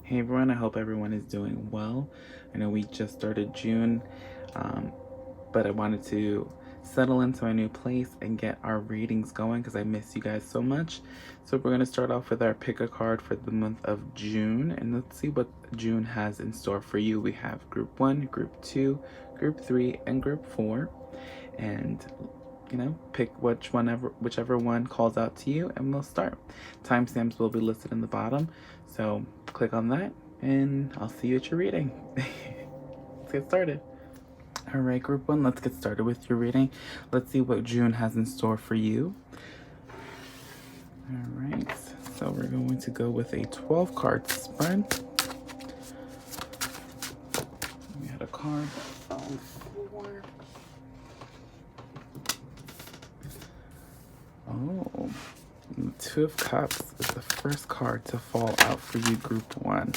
Hey everyone, I hope everyone is doing well. I know we just started June, but I wanted to settle into a new place and get our readings going because I miss you guys so much. So we're going to start off with our pick a card for the month of June, and let's see what June has in store for you. We have group 1, group 2, group 3, and group 4. And pick whichever one calls out to you, and we'll start. Timestamps will be listed in the bottom, so click on that, and I'll see you at your reading. Let's get started. All right, group 1, let's get started with your reading. Let's see what June has in store for you. All right, so we're going to go with a 12 card spread. We had a card on 4. Oh, the 2 of Cups is the first card to fall out for you, group 1.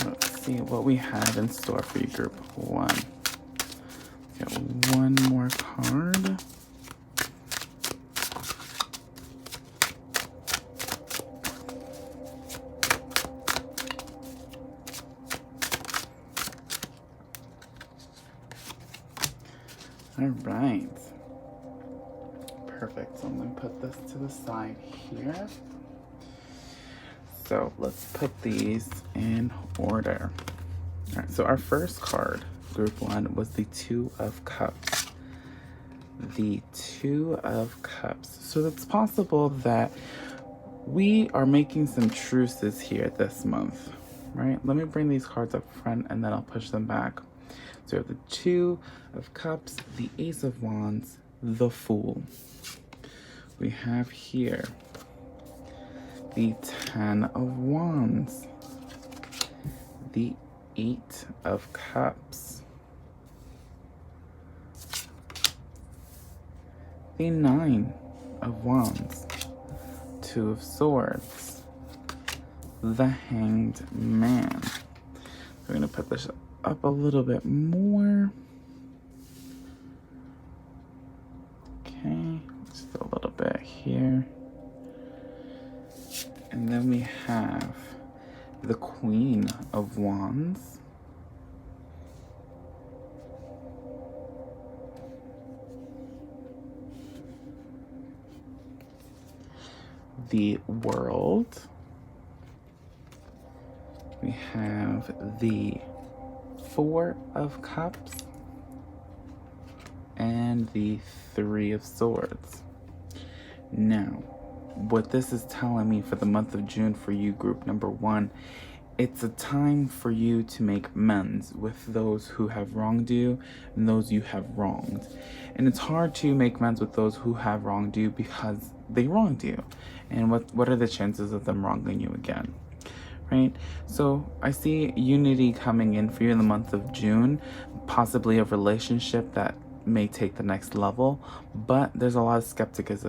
Let's see what we have in store for you, group 1. Get one more card. All right. Perfect. So I'm going to put this to the side here. So let's put these in order. All right. So our first card, group 1, was the 2 of Cups. The 2 of Cups. So it's possible that we are making some truces here this month, right? Let me bring these cards up front and then I'll push them back. So the 2 of Cups, the Ace of Wands, the Fool. We have here the 10 of Wands, the 8 of Cups, the 9 of Wands, 2 of Swords, the Hanged Man. We're going to put this up a little bit more. Okay, just a little bit here. And then we have the Queen of Wands, the World. We have the 4 of Cups and the 3 of Swords. Now, what this is telling me for the month of June for you, group number 1, it's a time for you to make amends with those who have wronged you and those you have wronged. And it's hard to make amends with those who have wronged you because they wronged you. And what are the chances of them wronging you again? Right? So I see unity coming in for you in the month of June, possibly a relationship that may take the next level, but there's a lot of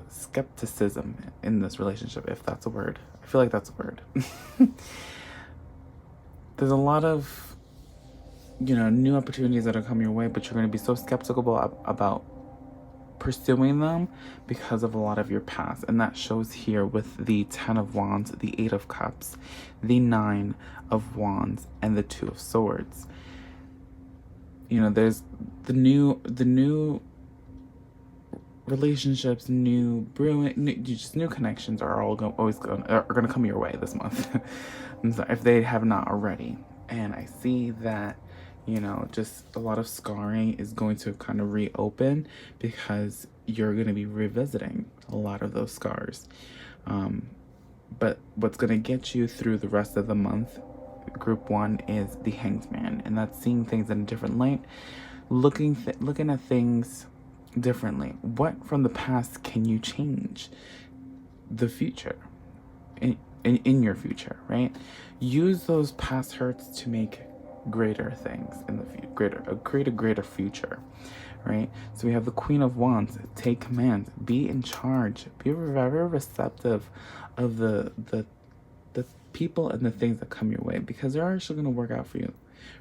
skepticism in this relationship, if that's a word. I feel like that's a word. There's a lot of, new opportunities that are coming your way, but you're going to be so skeptical about pursuing them because of a lot of your past. And that shows here with the 10 of Wands, the 8 of Cups, the 9 of Wands, and the 2 of Swords. There's the new relationships, new connections are always going to come your way this month. If they have not already. And I see that just a lot of scarring is going to kind of reopen because you're going to be revisiting a lot of those scars. But what's going to get you through the rest of the month, group 1, is the Hanged Man. And that's seeing things in a different light, looking at things differently. What from the past can you change the future? In your future, right? Use those past hurts to make greater things in the future, create a greater future, right? So we have the Queen of Wands. Take command, be in charge, be very receptive of the the people and the things that come your way, because they're actually going to work out for you,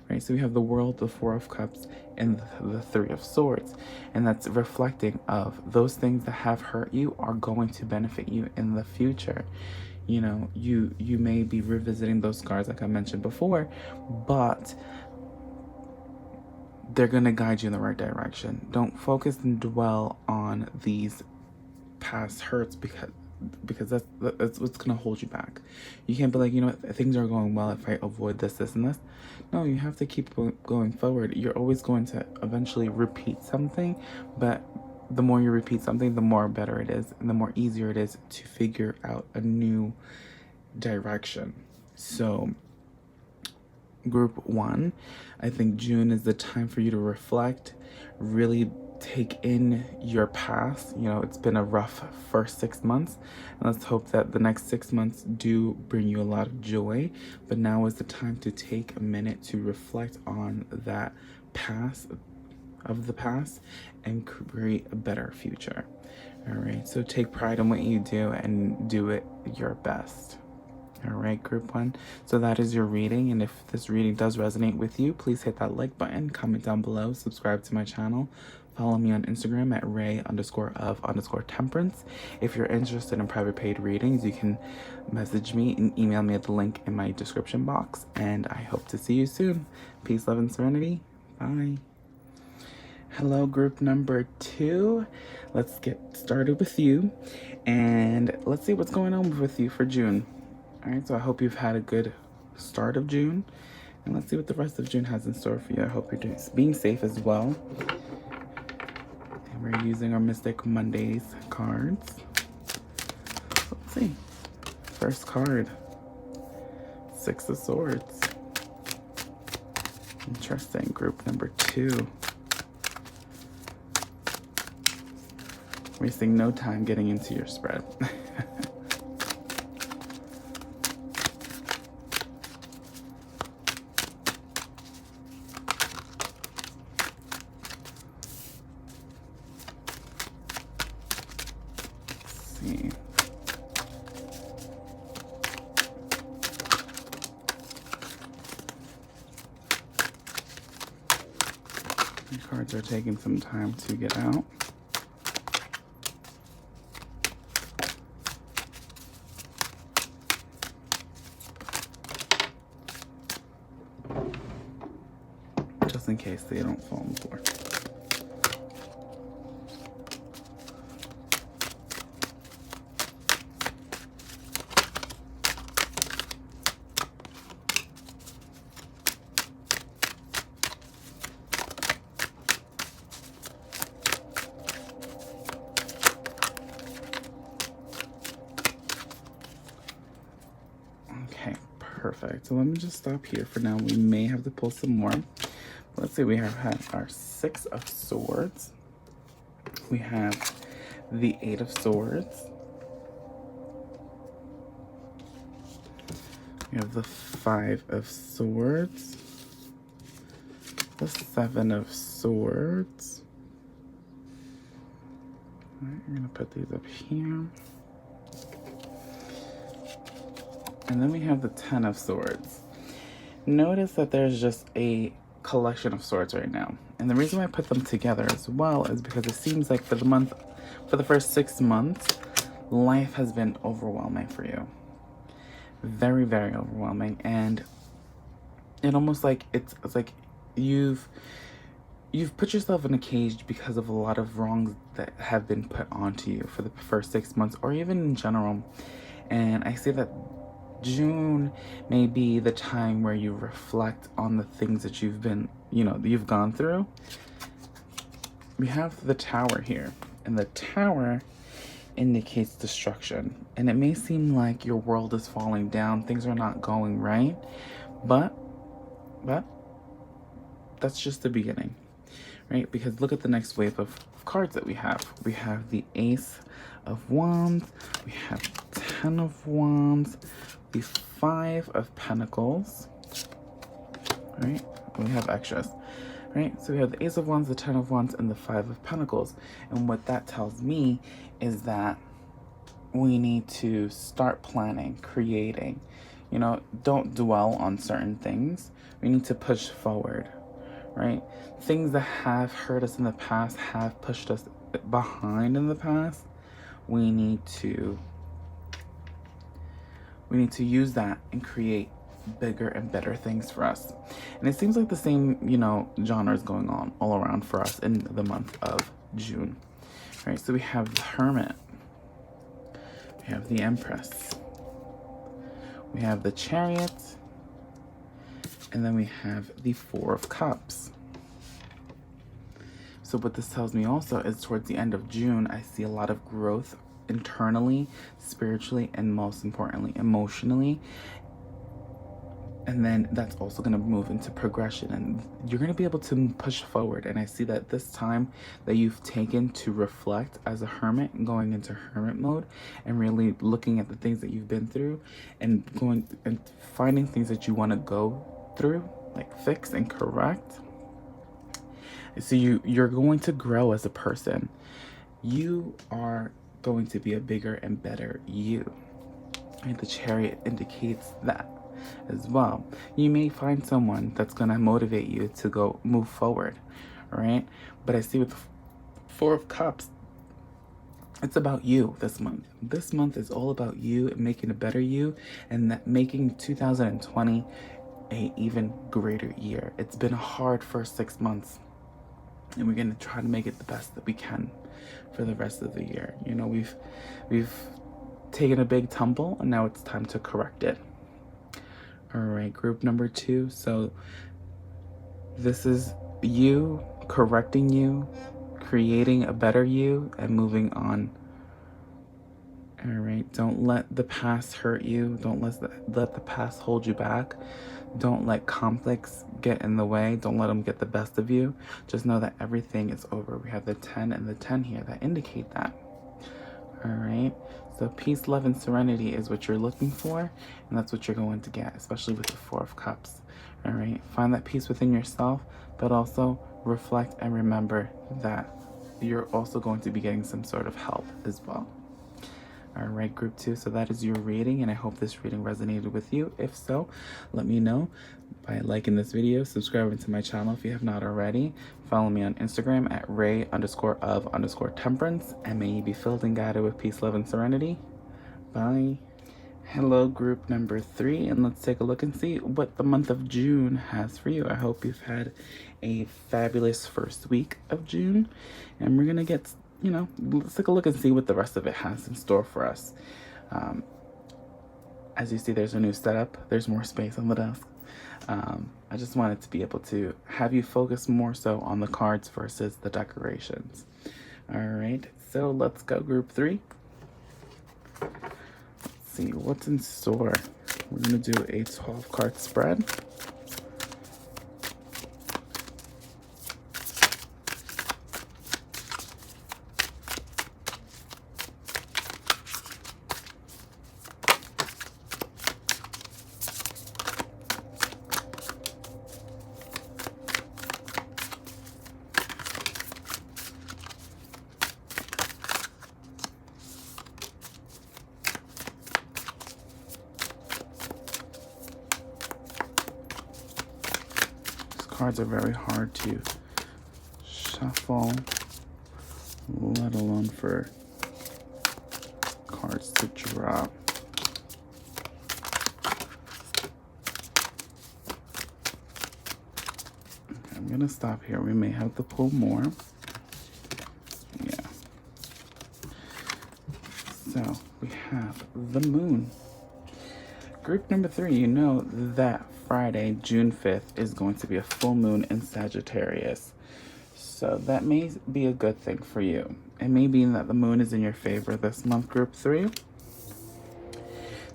right? So we have the World, the Four of Cups, and the Three of Swords, and that's reflecting of those things that have hurt you are going to benefit you in the future. You know, you may be revisiting those scars, like I mentioned before, but they're going to guide you in the right direction. Don't focus and dwell on these past hurts, because that's what's going to hold you back. You can't be like, you know what, things are going well if I avoid this, this, and this. No, you have to keep going forward. You're always going to eventually repeat something, but the more you repeat something, the more better it is, and the more easier it is to figure out a new direction. So group 1, I think June is the time for you to reflect, really take in your past. You know, it's been a rough first 6 months, and let's hope that the next 6 months do bring you a lot of joy. But now is the time to take a minute to reflect on that past and create a better future. All right, so take pride in what you do and do it your best. All right, group 1. So that is your reading. And if this reading does resonate with you, please hit that like button, comment down below, subscribe to my channel. Follow me on Instagram at Ray_of_temperance. If you're interested in private paid readings, you can message me and email me at the link in my description box. And I hope to see you soon. Peace, love, and serenity. Bye. Hello, group number 2. Let's get started with you. And let's see what's going on with you for June. All right, so I hope you've had a good start of June. And let's see what the rest of June has in store for you. I hope you're being safe as well. And we're using our Mystic Mondays cards. Let's see. First card, 6 of Swords. Interesting. Group number 2. Wasting no time getting into your spread. See. The cards are taking some time to get out. Just in case they don't fall on the floor. Okay, perfect. So let me just stop here for now. We may have to pull some more. Let's see, we have had our 6 of Swords. We have the 8 of Swords. We have the 5 of Swords. The 7 of Swords. All right, I'm gonna put these up here. And then we have the 10 of Swords. Notice that there's just a collection of swords right now. And the reason why I put them together as well is because it seems like for the first 6 months, life has been overwhelming for you. Very, very overwhelming. And it almost like it's like you've put yourself in a cage because of a lot of wrongs that have been put onto you for the first 6 months, or even in general. And I see that June may be the time where you reflect on the things that you've gone through. We have the Tower here, and the Tower indicates destruction. And it may seem like your world is falling down, things are not going right, but that's just the beginning, right? Because look at the next wave of cards that we have. We have the Ace of Wands, we have 10 of Wands, the 5 of Pentacles, right? We have extras, right? So we have the Ace of Wands, the 10 of Wands, and the 5 of Pentacles. And what that tells me is that we need to start planning, creating. You know, don't dwell on certain things. We need to push forward, right? Things that have hurt us in the past, have pushed us behind in the past. We need to use that and create bigger and better things for us. And it seems like the same, you know, genre is going on all around for us in the month of June. Right? So we have the Hermit. We have the Empress. We have the Chariot. And then we have the Four of Cups. So what this tells me also is towards the end of June, I see a lot of growth internally, spiritually, and most importantly, emotionally. And then that's also going to move into progression, and you're going to be able to push forward. And I see that this time that you've taken to reflect as a hermit, going into hermit mode and really looking at the things that you've been through and going and finding things that you want to go through, like fix and correct. So you're going to grow as a person. You are going to be a bigger and better you. And the Chariot indicates that as well. You may find someone that's going to motivate you to go move forward, right? But I see with the Four of Cups, it's about you this month. This month is all about you and making a better you, and that making 2020 a even greater year. It's been a hard first 6 months, and we're going to try to make it the best that we can for the rest of the year. You know, we've taken a big tumble, and now it's time to correct it. All right, group number 2. So this is you correcting you, creating a better you, and moving on. All right, don't let the past hurt you. Don't let the past hold you back. Don't let conflicts get in the way. Don't let them get the best of you. Just know that everything is over. We have the 10 and the 10 here that indicate that. All right, so peace, love, and serenity is what you're looking for, and that's what you're going to get, especially with the Four of Cups. All right, find that peace within yourself, but also reflect and remember that you're also going to be getting some sort of help as well. All right, group 2, so that is your reading, and I hope this reading resonated with you. If so, let me know by liking this video, subscribing to my channel if you have not already. Follow me on Instagram at Ray_of_temperance, and may you be filled and guided with peace, love, and serenity. Bye. Hello, group number 3, and let's take a look and see what the month of June has for you. I hope you've had a fabulous first week of June, and we're gonna get, you know, let's take a look and see what the rest of it has in store for us. As you see, there's a new setup. There's more space on the desk. I just wanted to be able to have you focus more so on the cards versus the decorations. All right, so let's go, group 3. Let's see what's in store. We're gonna do a 12-card spread. Cards are very hard to shuffle, let alone for cards to drop. Okay, I'm gonna stop here. We may have to pull more. Yeah. So we have the Moon. Group number 3, you know that Friday, June 5th, is going to be a full moon in Sagittarius. So that may be a good thing for you. It may be that the moon is in your favor this month, group 3.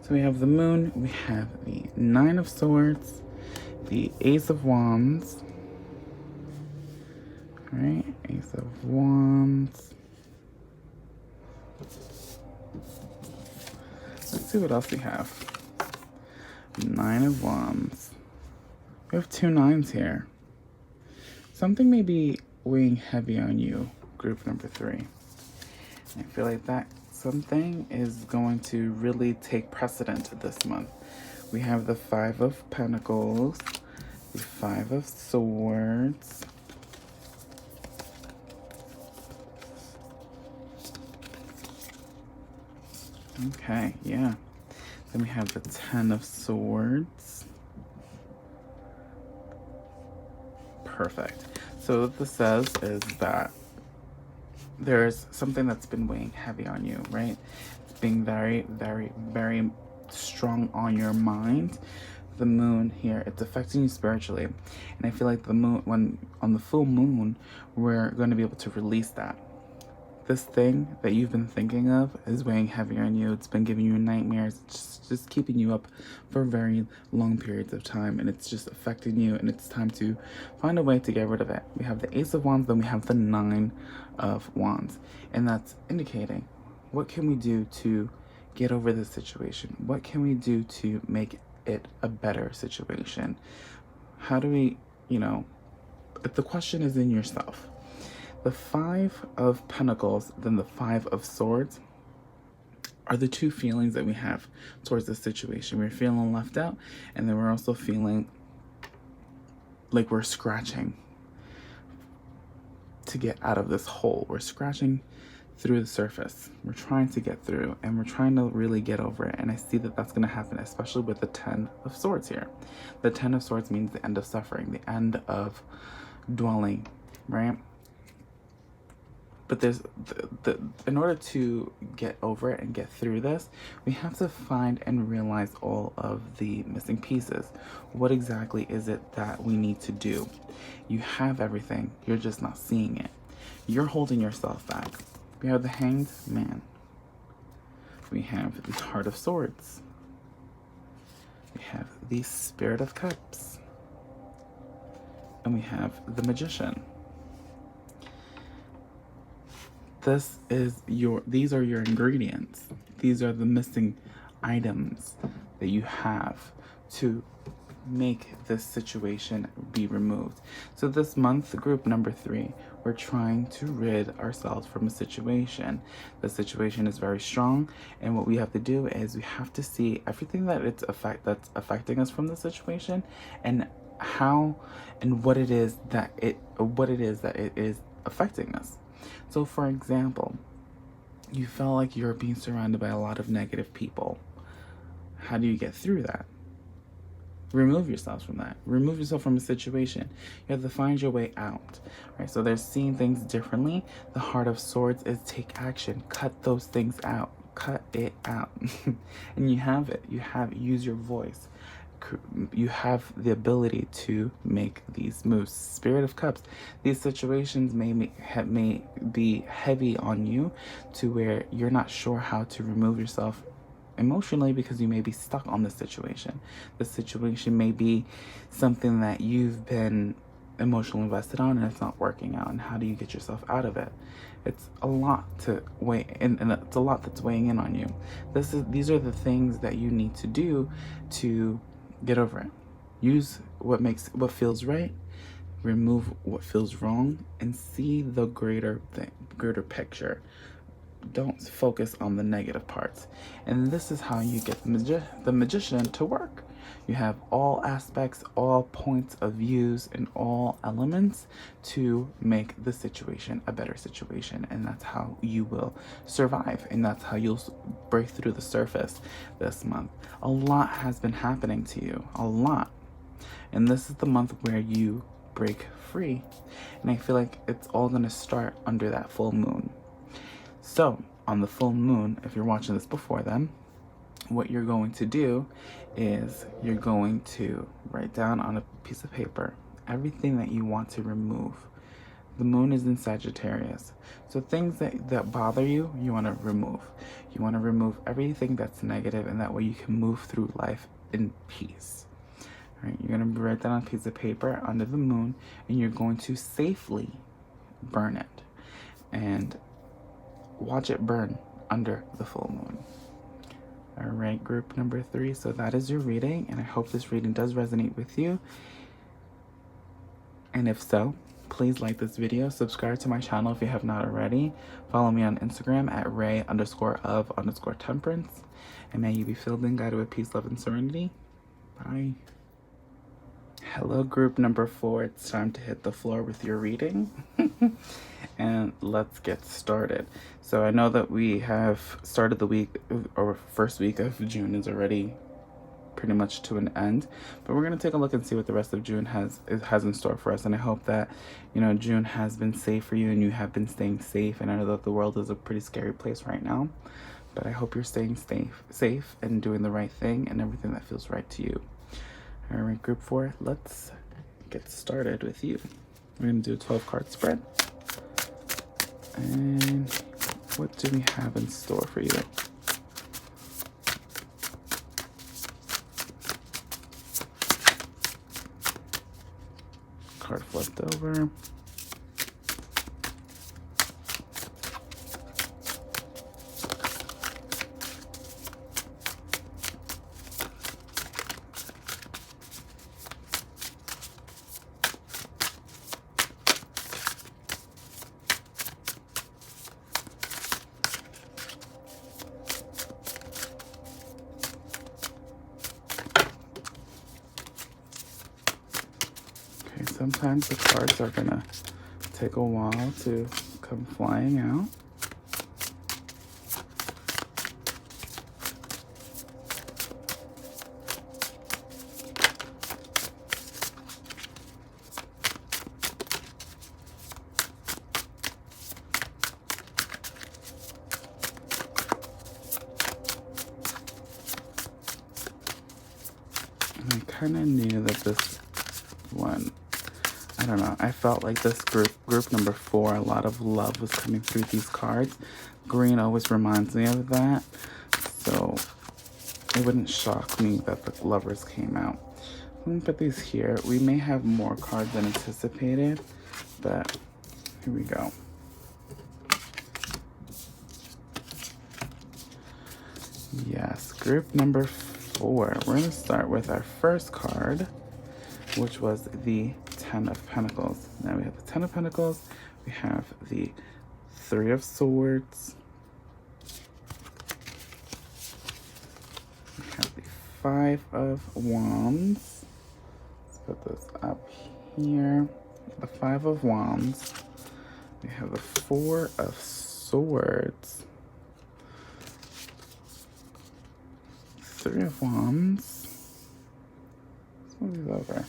So we have the Moon, we have the 9 of Swords, the Ace of Wands. All right, Ace of Wands. Let's see what else we have. 9 of Wands. We have 2 9s here. Something may be weighing heavy on you, group number 3. I feel like that's something is going to really take precedent this month. We have the Five of Pentacles, the Five of Swords, okay, yeah. Then we have the Ten of Swords. Perfect. So what this says is that there's something that's been weighing heavy on you, right? It's being very, very, very strong on your mind. The moon here, it's affecting you spiritually. And I feel like the moon, when on the full moon, we're going to be able to release that. This thing that you've been thinking of is weighing heavy on you. It's been giving you nightmares. It's just keeping you up for very long periods of time, and it's just affecting you, and it's time to find a way to get rid of it. We have the Ace of Wands, then we have the Nine of Wands, and that's indicating what can we do to get over this situation? What can we do to make it a better situation? How do we, if the question is in yourself. The Five of Pentacles, then the Five of Swords are the two feelings that we have towards this situation. We're feeling left out, and then we're also feeling like we're scratching to get out of this hole. We're scratching through the surface. We're trying to get through, and we're trying to really get over it. And I see that that's going to happen, especially with the Ten of Swords here. The Ten of Swords means the end of suffering, the end of dwelling, right? But there's in order to get over it and get through this, we have to find and realize all of the missing pieces. What exactly is it that we need to do? You have everything, you're just not seeing it. You're holding yourself back. We have the Hanged Man. We have the Heart of Swords. We have the Spirit of Cups. And we have the Magician. These are your ingredients. These are the missing items that you have to make this situation be removed. So this month, group number 3, we're trying to rid ourselves from a situation. The situation is very strong, and what we have to do is we have to see everything that's affecting us from the situation, and how and what it is that it is affecting us. So for example, you felt like you're being surrounded by a lot of negative people. How do you get through that? Remove yourself from that. Remove yourself from a situation. You have to find your way out, right? So they're seeing things differently. The Heart of Swords is take action. Cut those things out. Cut it out. And you have it. Use your voice. You have the ability to make these moves. Spirit of Cups. These situations may be heavy on you to where you're not sure how to remove yourself emotionally because you may be stuck on this situation. The situation may be something that you've been emotionally invested on and it's not working out. And how do you get yourself out of it? It's a lot to weigh in, and it's a lot that's weighing in on you. These are the things that you need to do to get over it. Use what feels right, remove what feels wrong, and see the greater picture. Don't focus on the negative parts. And this is how you get the magician to work. You have all aspects, all points of views, and all elements to make the situation a better situation. And that's how you will survive. And that's how you'll break through the surface this month. A lot has been happening to you. A lot. And this is the month where you break free. And I feel like it's all going to start under that full moon. So, on the full moon, if you're watching this before then, what you're going to do is you're going to write down on a piece of paper everything that you want to remove. The moon is in Sagittarius. So things that bother you, you want to remove. You want to remove everything that's negative, and that way you can move through life in peace. All right, you're going to write that on a piece of paper under the moon, and you're going to safely burn it. And watch it burn under the full moon. All right, group number 3. So that is your reading, and I hope this reading does resonate with you. And if so, please like this video, subscribe to my channel if you have not already, follow me on Instagram at Ray_of_temperance, and may you be filled and guided with peace, love, and serenity. Bye. Hello, group number 4. It's time to hit the floor with your reading. And let's get started. So I know that we have started the week, or first week of June is already pretty much to an end, but we're going to take a look and see what the rest of June has in store for us. And I hope that, you know, June has been safe for you and you have been staying safe. And I know that the world is a pretty scary place right now, but I hope you're staying safe and doing the right thing and everything that feels right to you. All right, group 4, let's get started with you. We're going to do a 12 card spread. And what do we have in store for you? Card flipped over. Sometimes the cards are gonna take a while to come flying out. And I kind of knew that this one, I don't know, I felt like this group number 4, a lot of love was coming through these cards. Green always reminds me of that, so it wouldn't shock me that the lovers came out. Let me put these here. We may have more cards than anticipated, but here we go. Yes, group number 4. We're going to start with our first card, which was the 10 of Pentacles. Now we have the 10 of Pentacles, we have the 3 of Swords, we have the 5 of Wands. Let's put this up here. The 5 of Wands, we have the 4 of Swords, 3 of Wands. Let's move these over.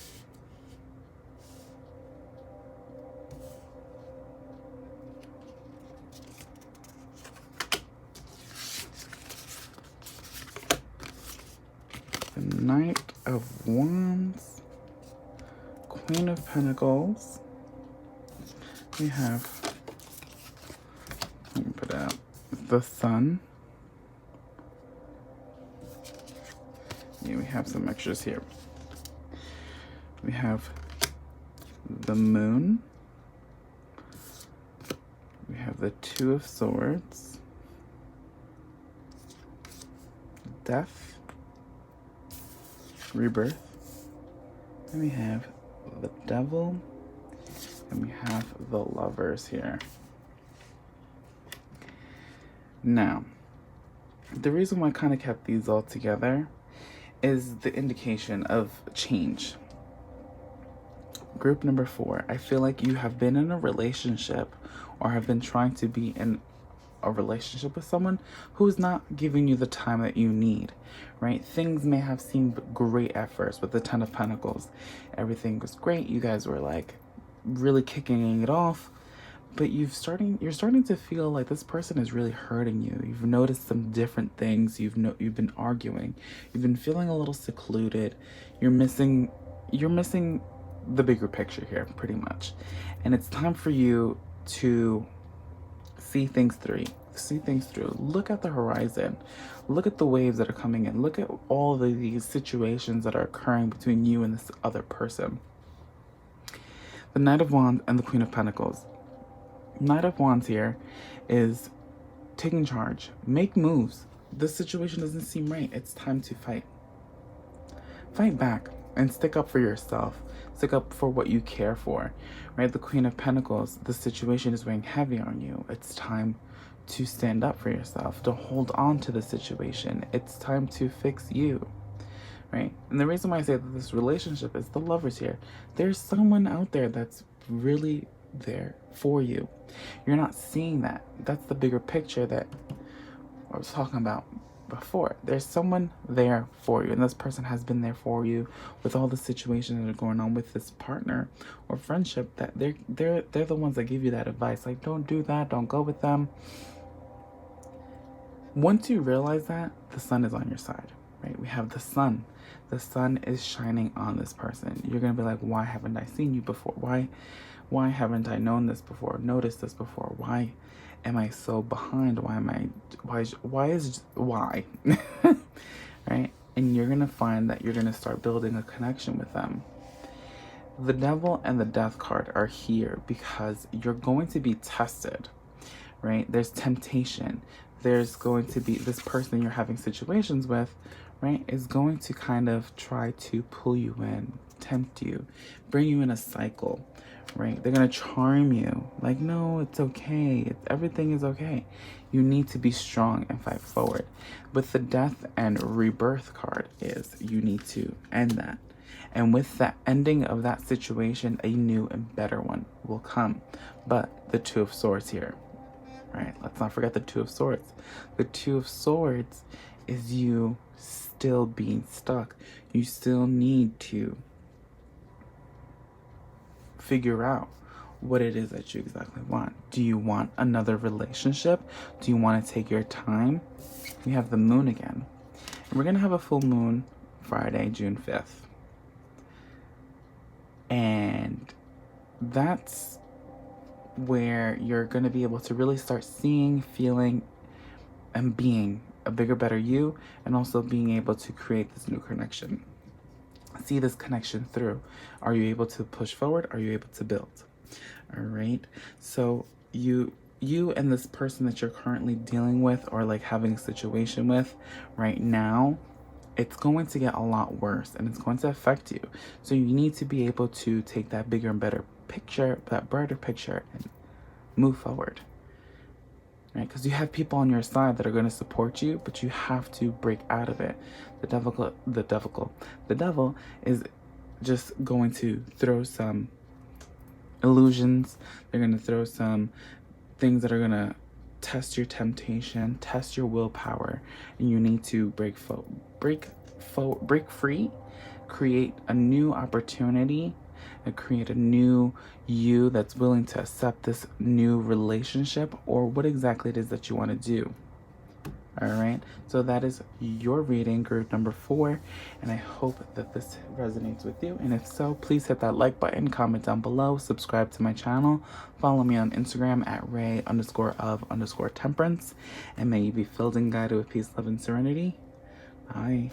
The Knight of Wands, Queen of Pentacles. We have, let me put out the Sun. Yeah, we have some extras here. We have the Moon. We have the 2 of Swords, Death, Rebirth, and we have the Devil, and we have the Lovers here. Now, the reason why I kind of kept these all together is the indication of change. Group number 4, I feel like you have been in a relationship or have been trying to be in a relationship with someone who's not giving you the time that you need, right? Things may have seemed great at first with the 10 of Pentacles. Everything was great. You guys were like really kicking it off, but you're starting to feel like this person is really hurting you. You've noticed some different things. You've been arguing. You've been feeling a little secluded. You're missing the bigger picture here, pretty much. And it's time for you to see things through. Look at the horizon. Look at the waves that are coming in. Look at all these situations that are occurring between you and this other person. The Knight of Wands and the Queen of Pentacles. Knight of Wands here is taking charge. Make moves. This situation doesn't seem right. It's time to fight. Fight back. and stick up for yourself. Stick up for what you care for, right? The Queen of Pentacles, the situation is weighing heavy on you. It's time to stand up for yourself. Don't hold on to the situation. It's time to fix you, right? And the reason why I say that this relationship is the Lovers here. There's someone out there that's really there for you. You're not seeing that. That's the bigger picture that I was talking about before. There's someone there for you, and this person has been there for you with all the situations that are going on with this partner or friendship, that they're the ones that give you that advice, like, don't do that, don't go with them. Once you realize that, the sun is on your side, right? We have the sun. The sun is shining on this person. You're gonna be like, why haven't I seen you before? Why haven't I known this before, noticed this before? Why am I so behind? Why? Right? And you're gonna find that you're gonna start building a connection with them. The Devil and the Death card are here because you're going to be tested, right? There's temptation. There's going to be this person you're having situations with, right, is going to kind of try to pull you in, tempt you, bring you in a cycle, right? They're going to charm you. Like, no, it's okay. Everything is okay. You need to be strong and fight forward. With the Death and Rebirth card is you need to end that. And with the ending of that situation, a new and better one will come. But the Two of Swords here, right? Let's not forget the Two of Swords. The Two of Swords is you still being stuck. You still need to figure out what it is that you exactly want. Do you want another relationship? Do you want to take your time? We have the Moon again. And we're going to have a full moon Friday, June 5th. And that's where you're going to be able to really start seeing, feeling, and being a bigger, better you, and also being able to create this new connection. See this connection through. Are you able to push forward? Are you able to build? All right. So you and this person that you're currently dealing with or like having a situation with right now, it's going to get a lot worse and it's going to affect you. So you need to be able to take that bigger and better picture, that brighter picture, and move forward. Right? Because you have people on your side that are going to support you, but you have to break out of it. The devil is just going to throw some illusions. They're going to throw some things that are going to test your temptation, test your willpower, and you need to break free, create a new opportunity, and create a new you that's willing to accept this new relationship or what exactly it is that you want to do. All right, so that is your reading, group number 4, and I hope that this resonates with you. And if so, please hit that like button, comment down below, subscribe to my channel, follow me on Instagram at Ray_of_temperance, and may you be filled and guided with peace, love, and serenity. Bye.